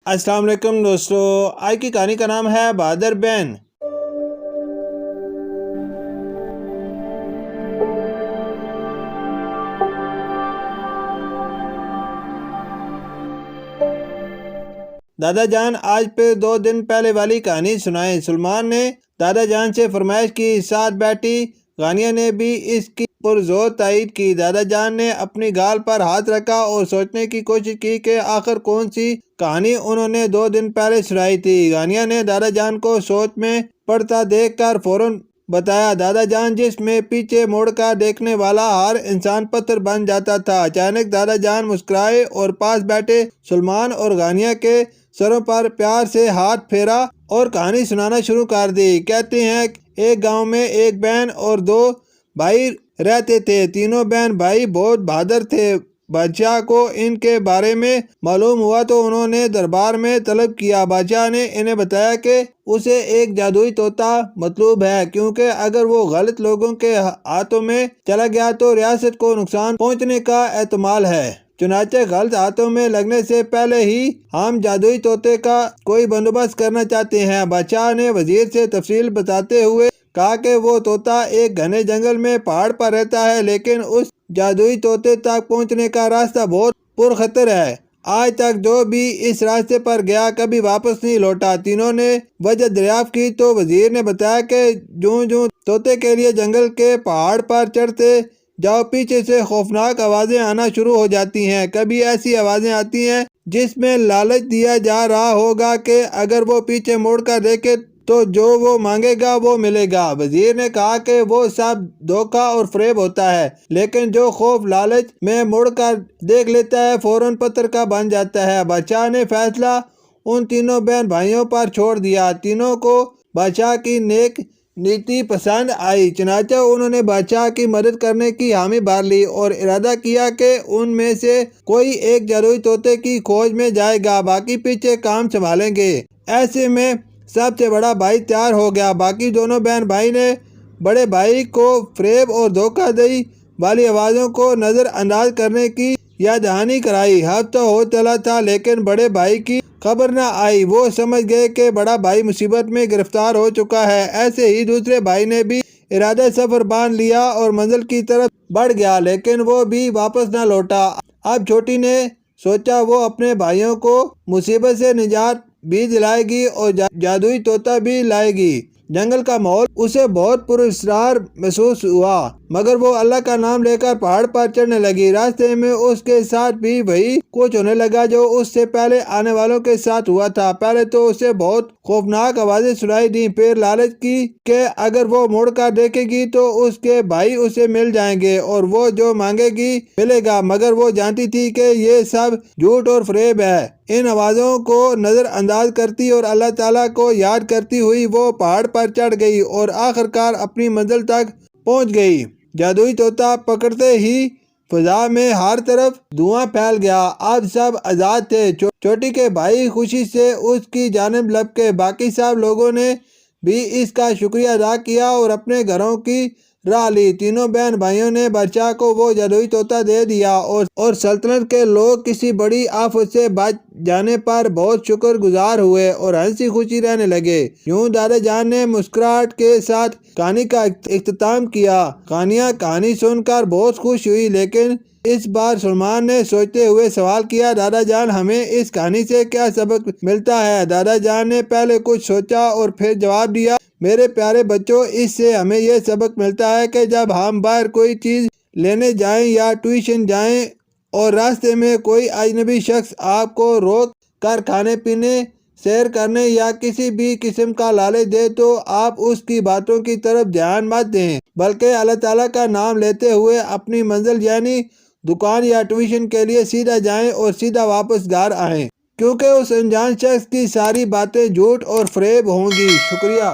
السلام علیکم دوستو، آج کی کہانی کا نام ہے بہادر بین۔ دادا جان آج پہ 2 دن پہلے والی کہانی سنائیں۔ سلمان نے دادا جان سے فرمائش کی، ساتھ بیٹھی غانیہ نے بھی اس کی پرزور تائید کی۔ دادا جان نے اپنی گال پر ہاتھ رکھا اور سوچنے کی کوشش کی کہ آخر کون سی کہانی انہوں نے 2 دن پہلے سنائی تھی۔ غانیہ نے دادا جان کو سوچ میں پڑتا دیکھ کر فوراً بتایا۔ دادا جان جس میں پیچھے مڑ کر دیکھنے والا ہر انسان پتھر بن جاتا تھا۔ اچانک دادا جان مسکرائے اور پاس بیٹھے سلمان اور غانیہ کے سروں پر پیار سے ہاتھ پھیرا اور کہانی سنانا شروع کر دی۔ کہتے ہیں ایک گاؤں میں ایک بہن اور 2 بھائی رہتے تھے۔ تینوں بہن بھائی بہت بہادر تھے۔ بادشاہ کو ان کے بارے میں معلوم ہوا تو انہوں نے دربار میں طلب کیا۔ بادشاہ نے انہیں بتایا کہ اسے ایک جادوئی طوطا مطلوب ہے، کیونکہ اگر وہ غلط لوگوں کے ہاتھوں میں چلا گیا تو ریاست کو نقصان پہنچنے کا احتمال ہے۔ چنانچہ غلط ہاتھوں میں لگنے سے پہلے ہی ہم جادوئی طوطے کا کوئی بندوبست کرنا چاہتے ہیں۔ بادشاہ نے وزیر سے تفصیل بتاتے ہوئے کہا کہ وہ طوطا ایک گھنے جنگل میں پہاڑ پر رہتا ہے، لیکن اس جادوئی طوطے تک پہنچنے کا راستہ بہت پرخطر ہے۔ آج تک جو بھی اس راستے پر گیا کبھی واپس نہیں لوٹا۔ تینوں نے وجہ دریافت کی تو وزیر نے بتایا کہ جوں طوطے کے لیے جنگل کے پہاڑ پر چڑھتے جاؤ، پیچھے سے خوفناک آوازیں آنا شروع ہو جاتی ہیں۔ کبھی ایسی آوازیں آتی ہیں جس میں لالچ دیا جا رہا ہوگا کہ اگر وہ پیچھے مڑ کر دیکھے تو جو وہ مانگے گا وہ ملے گا۔ وزیر نے کہا کہ وہ سب دھوکہ اور فریب ہوتا ہے، لیکن جو خوف لالچ میں مڑ کر دیکھ لیتا ہے فوراً پتھر کا بن جاتا ہے۔ بادشاہ نے فیصلہ ان تینوں بہن بھائیوں پر چھوڑ دیا۔ تینوں کو بادشاہ کی نیک نیتی پسند آئی، چنانچہ انہوں نے بادشاہ کی مدد کرنے کی حامی بھر لی اور ارادہ کیا کہ ان میں سے کوئی ایک جادوئی طوطے کی کھوج میں جائے گا، باقی پیچھے کام سنبھالیں گے۔ ایسے میں سب سے بڑا بھائی تیار ہو گیا۔ باقی دونوں بہن بھائی نے بڑے بھائی کو فریب اور دھوکہ دہی والی آوازوں کو نظر انداز کرنے کی یاد دہانی کرائی۔ ہفتہ ہو چلا تھا لیکن بڑے بھائی کی خبر نہ آئی۔ وہ سمجھ گئے کہ بڑا بھائی مصیبت میں گرفتار ہو چکا ہے۔ ایسے ہی دوسرے بھائی نے بھی ارادہ سفر باندھ لیا اور منزل کی طرف بڑھ گیا، لیکن وہ بھی واپس نہ لوٹا۔ اب چھوٹی نے سوچا وہ اپنے بھائیوں کو مصیبت سے نجات بھی دلائے گی اور جادوئی طوطا بھی لائے گی۔ جنگل کا ماحول اسے بہت پراسرار محسوس ہوا، مگر وہ اللہ کا نام لے کر پہاڑ پر چڑھنے لگی۔ راستے میں اس کے ساتھ بھی وہی کچھ ہونے لگا جو اس سے پہلے آنے والوں کے ساتھ ہوا تھا۔ پہلے تو اسے بہت خوفناک آوازیں سنائی دیں، پھر لالچ کی کہ اگر وہ مڑ کر دیکھے گی تو اس کے بھائی اسے مل جائیں گے اور وہ جو مانگے گی ملے گا، مگر وہ جانتی تھی کہ یہ سب جھوٹ اور فریب ہے۔ ان آوازوں کو نظر انداز کرتی اور اللہ تعالیٰ کو یاد کرتی ہوئی وہ پہاڑ پر چڑھ گئی اور آخرکار اپنی منزل تک پہنچ گئی۔ جادوئی طوطا پکڑتے ہی فضا میں ہر طرف دھواں پھیل گیا۔ اب سب آزاد تھے۔ چھوٹی کے بھائی خوشی سے اس کی جانب لپکے۔ باقی سب لوگوں نے بھی اس کا شکریہ ادا کیا اور اپنے گھروں کی راہ لی۔ تینوں بہن بھائیوں نے بادشاہ کو وہ جادوئی طوطا دے دیا اور سلطنت کے لوگ کسی بڑی آفت سے بچ جانے پر بہت شکر گزار ہوئے اور ہنسی خوشی رہنے لگے۔ یوں دادا جان نے مسکراہٹ کے ساتھ کہانی کا اختتام کیا۔ غانیہ کہانی سن کر بہت خوش ہوئی، لیکن اس بار سلمان نے سوچتے ہوئے سوال کیا، دادا جان ہمیں اس کہانی سے کیا سبق ملتا ہے؟ دادا جان نے پہلے کچھ سوچا اور پھر جواب دیا، میرے پیارے بچوں، اس سے ہمیں یہ سبق ملتا ہے کہ جب ہم باہر کوئی چیز لینے جائیں یا ٹیوشن جائیں اور راستے میں کوئی اجنبی شخص آپ کو روک کر کھانے پینے، سیر کرنے یا کسی بھی قسم کا لالچ دے تو آپ اس کی باتوں کی طرف دھیان مت دیں، بلکہ اللہ تعالیٰ کا نام لیتے ہوئے اپنی منزل یعنی دکان یا ٹیوشن کے لیے سیدھا جائیں اور سیدھا واپس گھر آئیں، کیونکہ اس انجان شخص کی ساری باتیں جھوٹ اور فریب ہوں گی۔ شکریہ۔